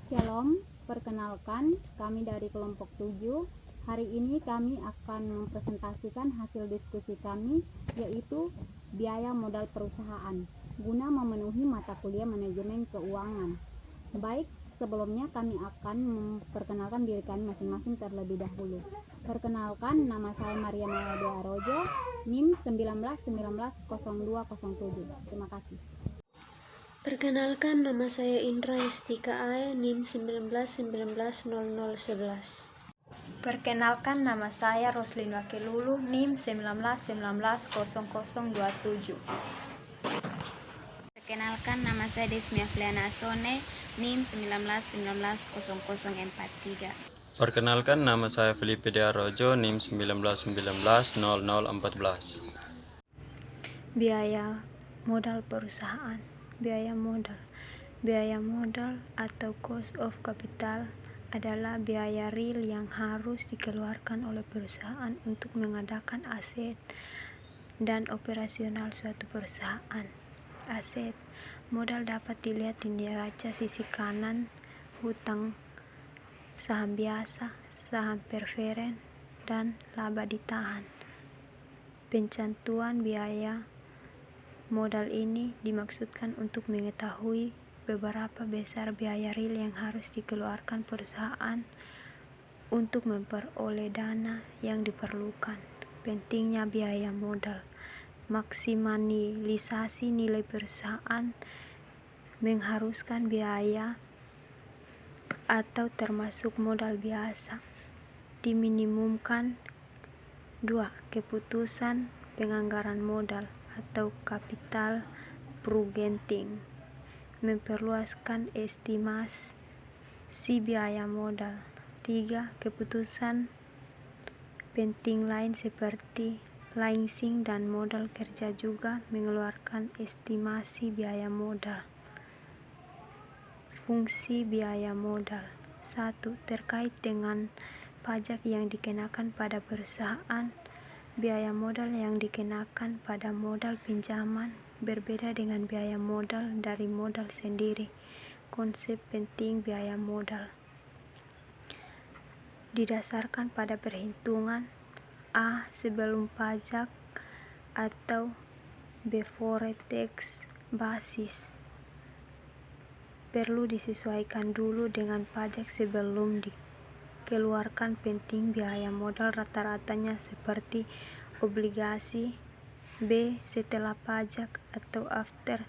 Shalom, perkenalkan kami dari kelompok 7. Hari ini kami akan mempresentasikan hasil diskusi kami, yaitu biaya modal perusahaan guna memenuhi mata kuliah manajemen keuangan. Baik, sebelumnya kami akan memperkenalkan diri kami masing-masing terlebih dahulu. Perkenalkan, nama saya Maria Melodea Rojo, NIM 19190207. Terima kasih. Perkenalkan, nama saya Indra Yustika Ae, NIM 19190011. Perkenalkan, nama saya Roslin Wakilulu, NIM 19190027. Perkenalkan, nama saya Desmia Fliana Sone, NIM 19190043. Perkenalkan, nama saya Felipe Dea Rojo, NIM 19190014. Biaya modal perusahaan. Biaya modal atau cost of capital adalah biaya real yang harus dikeluarkan oleh perusahaan untuk mengadakan aset dan operasional suatu perusahaan. Aset modal dapat dilihat di neraca sisi kanan, hutang, saham biasa, saham preferen, dan laba ditahan. Pencantuman biaya modal ini dimaksudkan untuk mengetahui beberapa besar biaya real yang harus dikeluarkan perusahaan untuk memperoleh dana yang diperlukan. Pentingnya biaya modal. Maksimalisasi nilai perusahaan mengharuskan biaya atau termasuk modal biasa diminimumkan. 2. Keputusan penganggaran modal atau capital budgeting memperluaskan estimasi biaya modal. 3. Keputusan penting lain seperti leasing dan modal kerja juga mengeluarkan estimasi biaya modal. Fungsi biaya modal. 1. Terkait dengan pajak yang dikenakan pada perusahaan. Biaya modal yang dikenakan pada modal pinjaman berbeda dengan biaya modal dari modal sendiri. Konsep penting biaya modal didasarkan pada perhitungan A. Sebelum pajak atau before tax basis. Perlu disesuaikan dulu dengan pajak sebelum dikeluarkan. Penting biaya modal rata-ratanya seperti obligasi. B. Setelah pajak atau after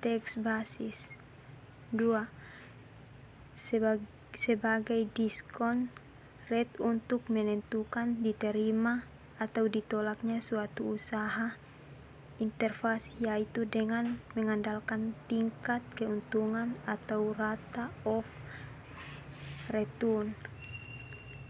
tax basis. 2. Sebagai diskon rate untuk menentukan diterima atau ditolaknya suatu usaha. Intervensi yaitu dengan mengandalkan tingkat keuntungan atau rate of return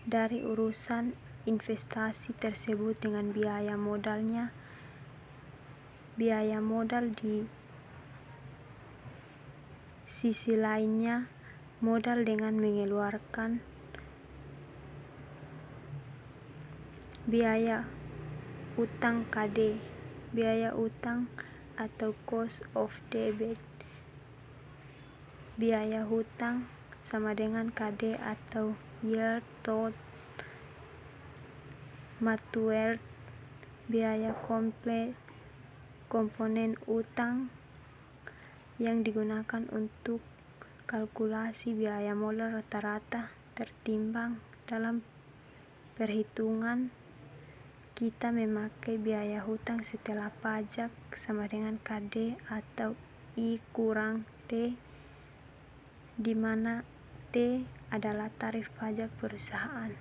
dari urusan investasi tersebut dengan biaya modalnya. Biaya modal di sisi lainnya, modal dengan mengeluarkan biaya utang KD. Biaya utang atau cost of debt. Biaya hutang sama dengan KD atau yield to maturity. Biaya komponen utang yang digunakan untuk kalkulasi biaya modal rata-rata tertimbang dalam perhitungan kita memakai biaya hutang setelah pajak sama dengan KD atau I kurang T, di mana T adalah tarif pajak perusahaan.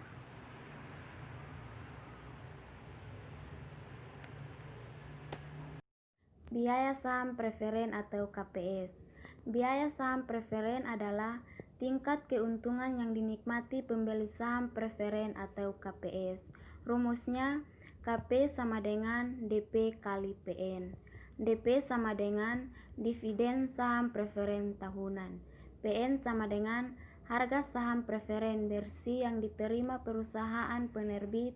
Biaya saham preferen atau KPS. Biaya saham preferen adalah tingkat keuntungan yang dinikmati pembeli saham preferen atau KPS. Rumusnya KP sama dengan DP kali PN. DP sama dengan dividen saham preferen tahunan. PN sama dengan harga saham preferen bersih yang diterima perusahaan penerbit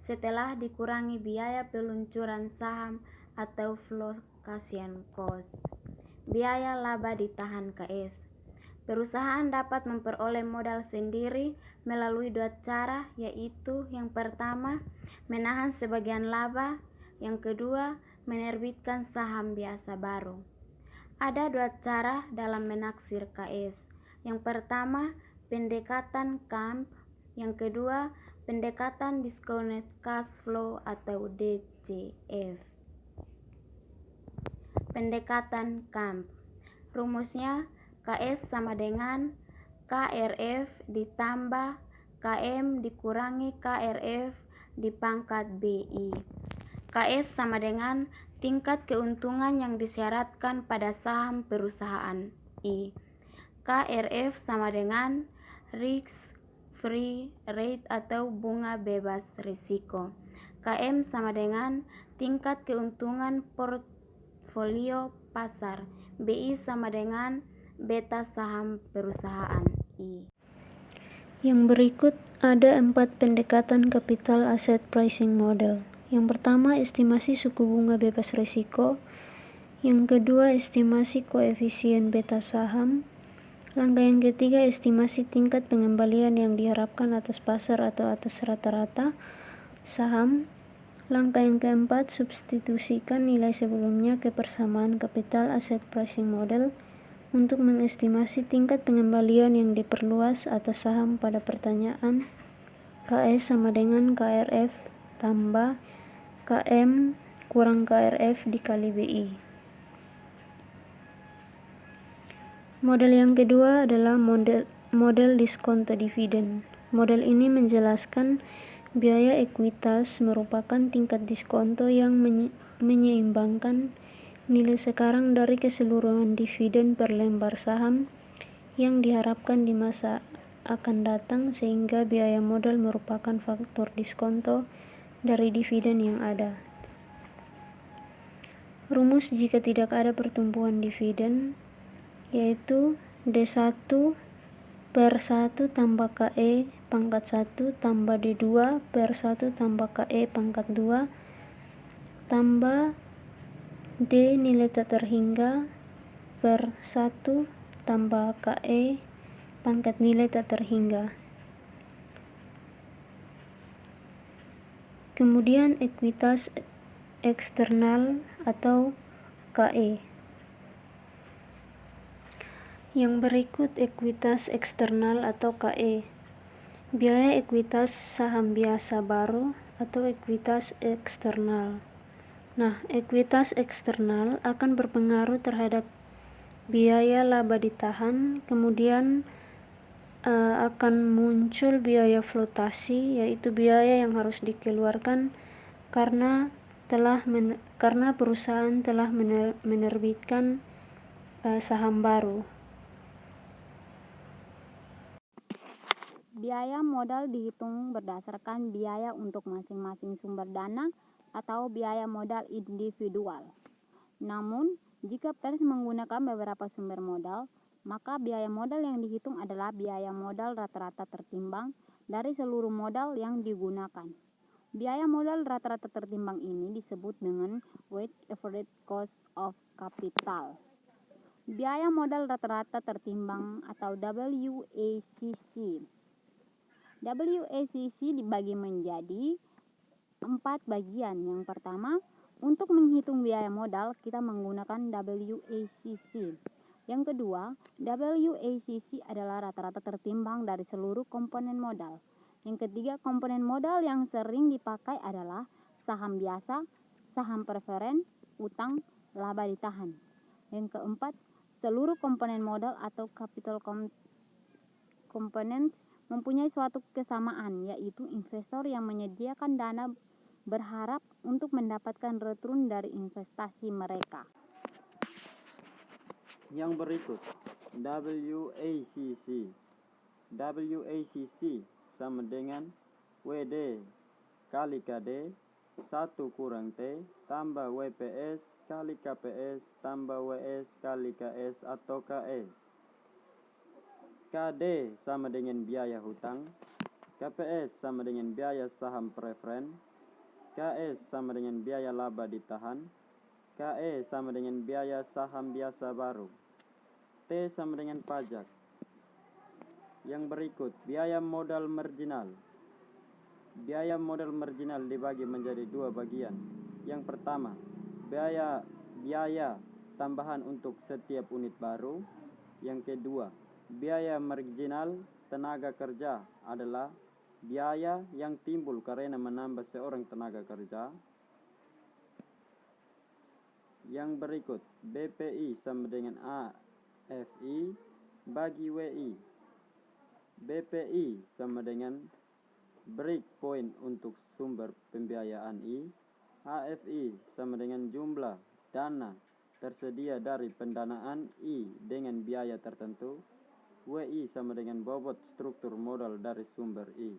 setelah dikurangi biaya peluncuran saham atau flotation cost. Biaya laba ditahan KS. Perusahaan dapat memperoleh modal sendiri melalui dua cara, yaitu yang pertama, menahan sebagian laba, yang kedua, menerbitkan saham biasa baru. Ada dua cara dalam menaksir KS. Yang pertama, pendekatan KAMP, yang kedua, pendekatan discounted cash flow atau DCF. Pendekatan KAMP. Rumusnya KS sama dengan KRF ditambah KM dikurangi KRF dipangkat BI. KS sama dengan tingkat keuntungan yang disyaratkan pada saham perusahaan I. KRF sama dengan risk free rate atau bunga bebas risiko. KM sama dengan tingkat keuntungan portfolio pasar. BI sama dengan beta saham perusahaan I. Yang berikut ada 4 pendekatan capital asset pricing model. Yang pertama, estimasi suku bunga bebas risiko. Yang kedua, estimasi koefisien beta saham. Langkah yang ketiga, estimasi tingkat pengembalian yang diharapkan atas pasar atau atas rata-rata saham. Langkah yang keempat, substitusikan nilai sebelumnya ke persamaan capital asset pricing model untuk mengestimasi tingkat pengembalian yang diperluas atas saham pada pertanyaan KS sama dengan KRF tambah KM kurang KRF dikali BI. Model yang kedua adalah model diskonto dividen. Model ini menjelaskan biaya ekuitas merupakan tingkat diskonto yang menyeimbangkan nilai sekarang dari keseluruhan dividen per lembar saham yang diharapkan di masa akan datang, sehingga biaya modal merupakan faktor diskonto dari dividen yang ada. Rumus jika tidak ada pertumbuhan dividen yaitu D1 per 1 tambah KE pangkat 1 tambah D2 per 1 tambah KE pangkat 2 tambah D nilai tak terhingga per 1 tambah KE pangkat nilai tak terhingga. Kemudian ekuitas eksternal atau KE. Yang berikut ekuitas eksternal atau KE. Biaya ekuitas saham biasa baru atau ekuitas eksternal. Nah, ekuitas eksternal akan berpengaruh terhadap biaya laba ditahan, kemudian akan muncul biaya flotasi, yaitu biaya yang harus dikeluarkan karena perusahaan telah menerbitkan saham baru. Biaya modal dihitung berdasarkan biaya untuk masing-masing sumber dana atau biaya modal individual. Namun, jika pers menggunakan beberapa sumber modal, maka biaya modal yang dihitung adalah biaya modal rata-rata tertimbang dari seluruh modal yang digunakan. Biaya modal rata-rata tertimbang ini disebut dengan weighted average cost of capital. Biaya modal rata-rata tertimbang atau WACC. WACC dibagi menjadi 4 bagian. Yang pertama, untuk menghitung biaya modal kita menggunakan WACC. Yang kedua, WACC adalah rata-rata tertimbang dari seluruh komponen modal. Yang ketiga, komponen modal yang sering dipakai adalah saham biasa, saham preferen, utang, laba ditahan. Yang keempat, seluruh komponen modal atau capital components mempunyai suatu kesamaan, yaitu investor yang menyediakan dana berharap untuk mendapatkan return dari investasi mereka. Yang berikut WACC. WACC sama dengan WD kali KD 1 kurang T tambah WPS kali KPS tambah WS kali KS atau KE. KD sama dengan biaya hutang, KPS sama dengan biaya saham preferen, KS sama dengan biaya laba ditahan, KE sama dengan biaya saham biasa baru, T sama dengan pajak, Yang berikut, biaya modal marginal. Biaya modal marginal dibagi menjadi dua bagian. Yang pertama, biaya tambahan untuk setiap unit baru. Yang kedua, biaya marginal tenaga kerja adalah biaya yang timbul karena menambah seorang tenaga kerja. Yang berikut, BPI sama dengan AFI bagi WI. BPI sama dengan breakpoint untuk sumber pembiayaan I. AFI sama dengan jumlah dana tersedia dari pendanaan I dengan biaya tertentu. WI sama dengan bobot struktur modal dari sumber I.